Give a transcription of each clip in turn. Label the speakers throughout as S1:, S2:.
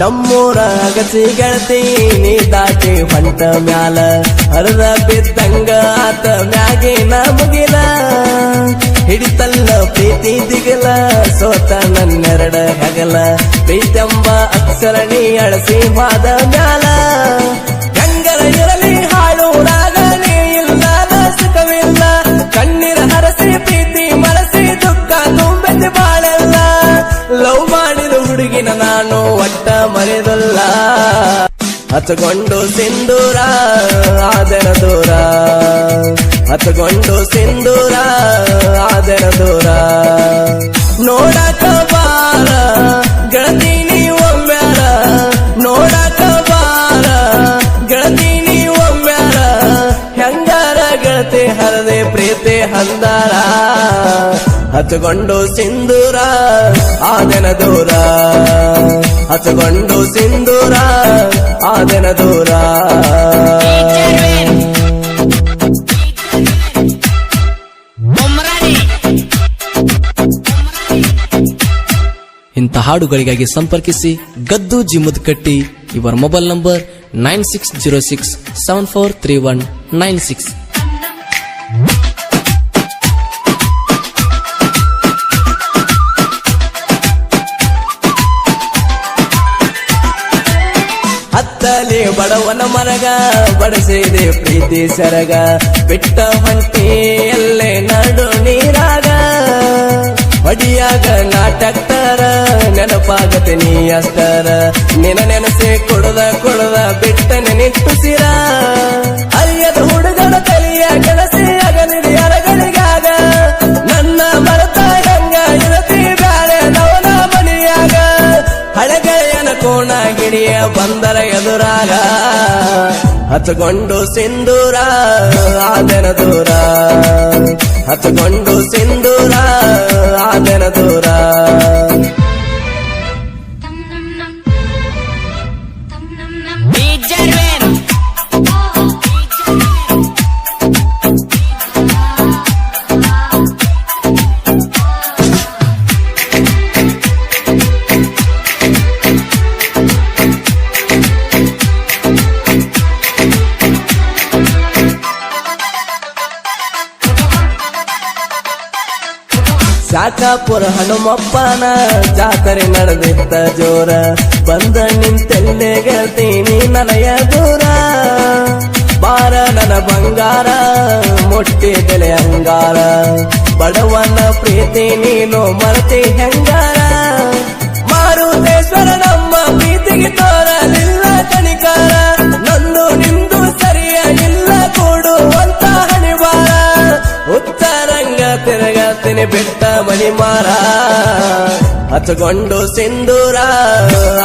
S1: ನಮ್ಮೂರ ಅಗಸಿ ಗೆಳತಿ ನೀ ದಾಟಿ ಹೊಂಟ ಮ್ಯಾಲ ಹರದ ಬಿದ್ದಂಗ ಆತ ಮ್ಯಾಗಿನ ಮುಗಿಲ ಹಿಡಿತಲ್ಲ ಪ್ರೀತಿ ದಿಗಲ ಸೋತ ನನ್ನೆರಡ ಹೆಗಲ ಪ್ರೀತೆಂಬ ಅಕ್ಷರ ನೀ ಅಳಸಿ ವಾದ ಮ್ಯಾಲ ಹೆಂಗರ ಇರಲಿ ಹಾಳು ರಾಗ ನೀ ಇಲ್ಲ ಸುಖವಿಲ್ಲ ಕಣ್ಣೀರ ಹರಸಿ ಪ್ರೀತಿ ಮರಸಿ ದುಃಖ ತುಂಬೆದ್ದು ಬಾಳೆಲ್ಲ ಲವ್ ಮಾಡಿದ ಹುಡುಗಿನ ನಾನು ಒಟ್ಟ ಮರೆದಲ್ಲ ಹಚ್ಚಗೊಂಡು ಸಿಂಧೂರ ಆದೆನ ದೂರ ಹಚ್ಚಗೊಂಡು ಸಿಂಧೂರ ಆದೆನ ದೂರ ನೋಡಕ ಬಾರ ಗೆಳತಿ ನೀ ಒಮ್ಮ್ಯಾರ ನೋಡಕ ಬಾರ ಗೆಳತಿ ನೀ ಒಮ್ಮ್ಯಾರ ಹೆಂಗಾರ ಗೆಳತಿ ಹರದೆ ಪ್ರೀತಿ ಹಂದಾರ ಹಚ್ಚಗೊಂಡು ಸಿಂಧೂರ ಆದೆನ ದೂರ ಹಚ್ಚಗೊಂಡು ಸಿಂಧೂರ ಆದೆನ ದೂರ
S2: ಇಂಥ ಹಾಡುಗಳಿಗಾಗಿ ಸಂಪರ್ಕಿಸಿ ಗದ್ದು ಜಿಮ್ಮುದ್ಕಟ್ಟಿ. ಇವರ ಮೊಬೈಲ್ ನಂಬರ್ 9606743196.
S1: ಹತ್ತಲಿ ಬಡವನ ಮರಗ ಬಡಸಿದೆ ಪ್ರೀತಿ ಸರಗ ಬಿಟ್ಟ ಹೊಂಟಿ ಎಲ್ಲೇ ನಡು ನೀರಾಗ ಹೊಡಿಯಾಗ ನಾಟಕ್ತರ ನೆನಪಾಗತೆ ನೀ ಅಷ್ಟರ ನಿನ ನೆನಸಿ ಕೊಡದ ಬಿಟ್ಟ ನೆನಿಟ್ಟುಸಿರ ಅರಿಯದ ಹುಡುಗನ ತಲಿಯ ಕೆಲಸಿ ಅಗಲಿದೆ ಅರಗಳಿಗಾಗ ನನ್ನ ಮರತ ಹೆಂಗ ಇರತಿ ಬ್ಯಾಳೆ ನವನ ಮನಿಯಾಗ ಹಳೆಗೆಯನ ಕೋಣ ಗಿಡಿಯ ಬಂದರ ಎದುರಾಗ ಹಚ್ಚಗೊಂಡು ಸಿಂಧೂರ ಆದೆನ ದೂರ ಹಚ್ಚಗೊಂಡು ಸಿಂಧೂರ ಆದೆನ ದೂರ ಶಾಖಾಪುರ ಹನುಮಪ್ಪನ ಜಾತ್ರೆ ನಡೆದಿತ್ತ ಜೋರ ಬಂದ ನಿಂತೆಲ್ಲೆ ಗೆಳ್ತೀನಿ ನನಯ ದೂರ ಬಾರ ನನ್ನ ಬಂಗಾರ ಮುಟ್ಟಿದೆಲೆ ಅಂಗಾರ ಬಡವನ ಪ್ರೀತಿ ನೀನು ಮರತಿ ಹೆಂಗಾರ ಮಾರುತೇಶ್ವರ ನಮ್ಮ ಪ್ರೀತಿಗೆ ತೋರಲಿಲ್ಲ ಕಣಿಕಾರ ನಂದು ನಿಂದು ಸರಿಯಾಗಿಲ್ಲ ಕೂಡುವಂತ ಹಣಿವಾರ ಉತ್ತರಂಗ ತಿರುಗತೀನಿ ಬಿಟ್ಟ ಮಣಿಮಾರ ಹಚ್ಚಗೊಂಡು ಸಿಂಧೂರ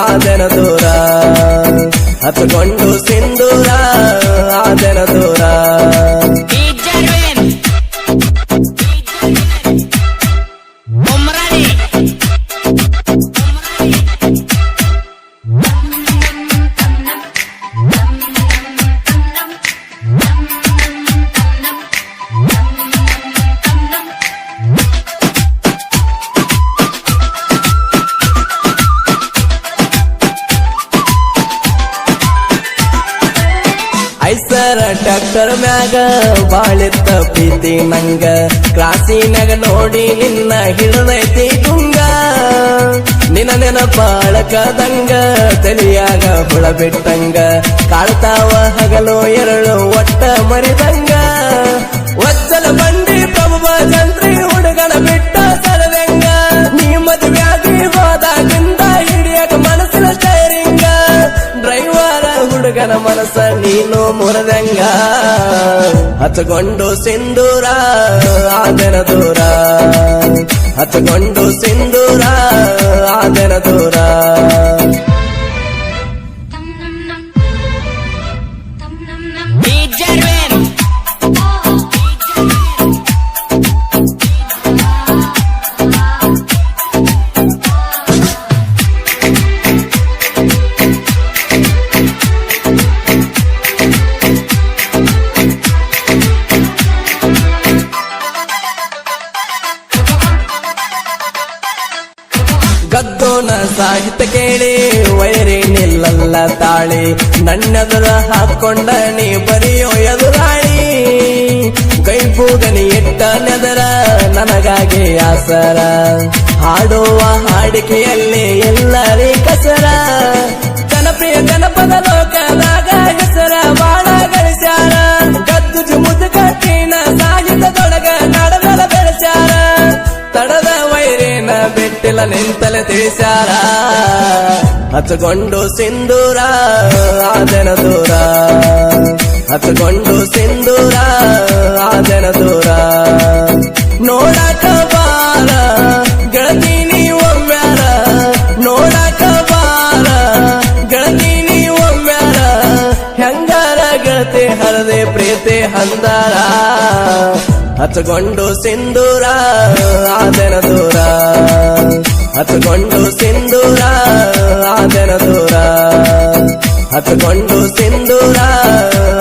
S1: ಆದೆನ ದೂರ ಹಚ್ಚಗೊಂಡು ಸಿಂಧೂರ ಆದೆನ ದೂರ ಐಸರ ಟ್ರ್ಯಾಕ್ಟರ್ ಮ್ಯಾಗ ಬಾಳಿತ್ತ ಪ್ರೀತಿ ನಂಗ ಕ್ರಾಸಿನಾಗ ನೋಡಿ ನಿನ್ನ ಹಿಡದೈತಿ ಗುಂಗ ನಿನ್ನ ನೆನಪಾಳಕದಂಗ ತಲಿಯಾಗ ಹುಳ ಬಿಟ್ಟಂಗ ಕಾಳ್ತಾವ ಹಗಲು ಎರಳು ಒಟ್ಟ ಮರಿದಂಗ ವಚ್ಚಲ ಬಂಡಿ ಪ್ರಭುವ ಜಂತ್ರಿ ಹುಡುಗನ ಬಿಟ್ಟ ಸರದಂಗ ನೀ ಮದುವೆಯಾಗಿ ಹೋದಾಗಿಂದ ಹಿಡಿಯಕ ಮನಸ್ಸಿನ ಸ್ಟೈರಿಂಗ ಡ್ರೈವರ ಹುಡುಗನ ಮನಸ್ಸ ನೀನು ಮುರದಂಗ ಹಚ್ಚಗೊಂಡು ಸಿಂಧೂರ ಆದೆನ ದೂರ ಹಚ್ಚಗೊಂಡು ಸಿಂಧೂರ ಆದೆನ ದೂರ ಗದ್ದೋನ ಇಲ್ಲಲ್ಲ ತಾಳಿ ನನ್ನೆದುರ ಹಾಕೊಂಡ ನೀ ಬರೆಯೋ ಎದುರಾಳಿ ಕೈಬೂಗನಿ ಇಟ್ಟ ನೆದರ ನನಗಾಗಿ ಆಸರ ಹಾಡುವ ಹಾಡಿಕೆಯಲ್ಲಿ ಎಲ್ಲರಿ ಕಸರ ಜನಪ್ರಿಯ ಜನಪದ ಲೋಕದಾಗ ಹೆಸರ ಬಾಳ ಗಳಿಸ್ಯಾರ ಗದ್ದು ಜುಮುದ್ ಕಟ್ಟಿನ ಸಾಹಿತ್ಯದೊಳಗ ನಾಡಗಳ ಬೆಳೆಸ್ಯಾರ ತಡದ ವೈರಿನ ಬಿಟ್ಟಿಲ್ಲ ನಿಂತಲೆ ತಿಳಿಸ್ಯಾರ ಹಚ್ಚಗೊಂಡು ಸಿಂಧೂರ ಆದೆನ ದೂರ ಹಚ್ಚಗೊಂಡು ಸಿಂಧೂರ ಆದೆನ ದೂರ ನೋಡಕ ಬಾರ ಗೆಳತಿ ನೀ ಒಮ್ಮ್ಯಾರ ನೋಡಕ ಬಾರ ಗೆಳತಿ ನೀ ಒಮ್ಮ್ಯಾರ ಹೆಂಗಾರ ಗೆಳತಿ ಹರದೆ ಪ್ರೀತಿ ಹಂದಾರ ಹಚ್ಚಗೊಂಡು ಸಿಂಧೂರ ಆದೆನ ದೂರ ಹಚ್ಚಗೊಂಡು ಸಿಂಧೂರ ಆದೆನ ದೂರ ಹಚ್ಚಗೊಂಡು ಸಿಂಧೂರ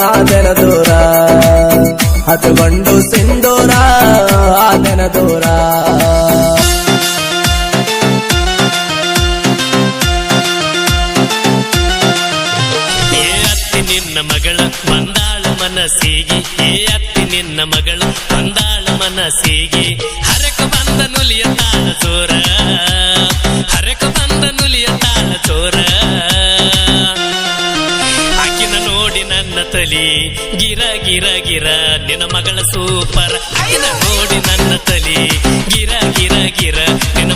S1: ಆದೆನ ದೂರ ಹಚ್ಚಗೊಂಡು ಸಿಂಧೂರ ಆದೆನ ದೂರ
S3: ನಿನ್ನ ಮಗಳ ಬಂದಾಳ ಮನಸ್ಸಿಗೆ ಅತ್ತಿ ನಿನ್ನ ಮಗಳು ಬಂದಾಳ ಮನಸ್ಸಿಗೆ ಹರಕ ಬಂದ ನುಲಿಯ ತಾಳ ಚೋರ ಹರಕ ಬಂದ ನುಲಿಯ ತಾಳ ಚೋರ ಆಕಿನ ನೋಡಿ ನನ್ನ ತಲಿ ಗಿರ ಗಿರ ಗಿರ ನಿನ್ನ ಮಗಳ ಸೂಪರ್ ಆಕಿನ ನೋಡಿ ನನ್ನ ತಲಿ ಗಿರ ಗಿರ ಗಿರ ನಿನ್ನ